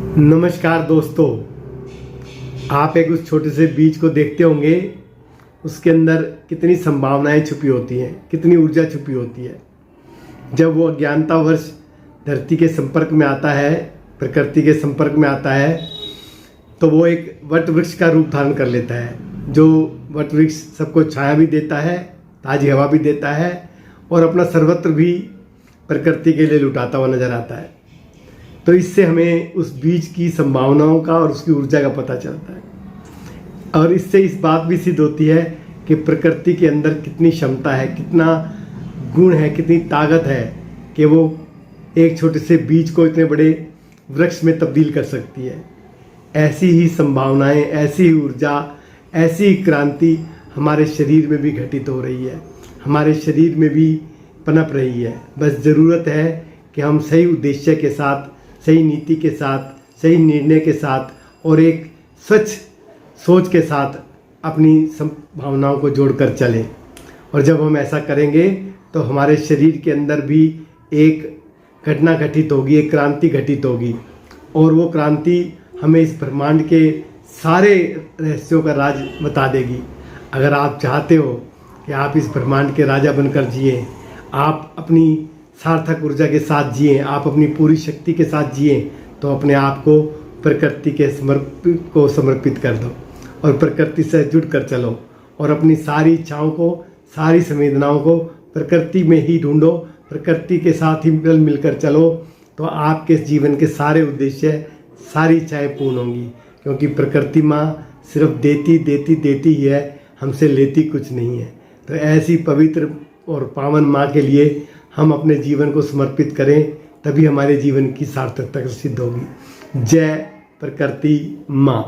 नमस्कार दोस्तों, आप एक उस छोटे से बीज को देखते होंगे। उसके अंदर कितनी संभावनाएं छुपी होती हैं, कितनी ऊर्जा छुपी होती है। जब वो अज्ञानतावश धरती के संपर्क में आता है, प्रकृति के संपर्क में आता है, तो वो एक वट वृक्ष का रूप धारण कर लेता है। जो वट वृक्ष सबको छाया भी देता है, ताज़ी हवा भी देता है और अपना सर्वत्र भी प्रकृति के लिए लुटाता हुआ नजर आता है। तो इससे हमें उस बीज की संभावनाओं का और उसकी ऊर्जा का पता चलता है। और इससे इस बात भी सिद्ध होती है कि प्रकृति के अंदर कितनी क्षमता है, कितना गुण है, कितनी ताकत है कि वो एक छोटे से बीज को इतने बड़े वृक्ष में तब्दील कर सकती है। ऐसी ही संभावनाएं, ऐसी ही ऊर्जा, ऐसी ही क्रांति हमारे शरीर में भी घटित हो रही है, हमारे शरीर में भी पनप रही है। बस ज़रूरत है कि हम सही उद्देश्य के साथ, सही नीति के साथ, सही निर्णय के साथ और एक स्वच्छ सोच के साथ अपनी संभावनाओं को जोड़कर चलें। और जब हम ऐसा करेंगे तो हमारे शरीर के अंदर भी एक घटना घटित होगी, एक क्रांति घटित होगी। और वो क्रांति हमें इस ब्रह्मांड के सारे रहस्यों का राज बता देगी। अगर आप चाहते हो कि आप इस ब्रह्मांड के राजा बनकर जिए, आप अपनी सार्थक ऊर्जा के साथ जिए, आप अपनी पूरी शक्ति के साथ जिए, तो अपने आप को प्रकृति के समर्पित कर दो और प्रकृति से जुड़ कर चलो और अपनी सारी इच्छाओं को, सारी संवेदनाओं को प्रकृति में ही ढूंढो, प्रकृति के साथ ही मिलकर चलो। तो आपके जीवन के सारे उद्देश्य, सारी इच्छाएं पूर्ण होंगी। क्योंकि प्रकृति माँ सिर्फ देती देती देती ही है, हमसे लेती कुछ नहीं है। तो ऐसी पवित्र और पावन माँ के लिए हम अपने जीवन को समर्पित करें, तभी हमारे जीवन की सार्थकता सिद्ध होगी। जय प्रकृति माँ।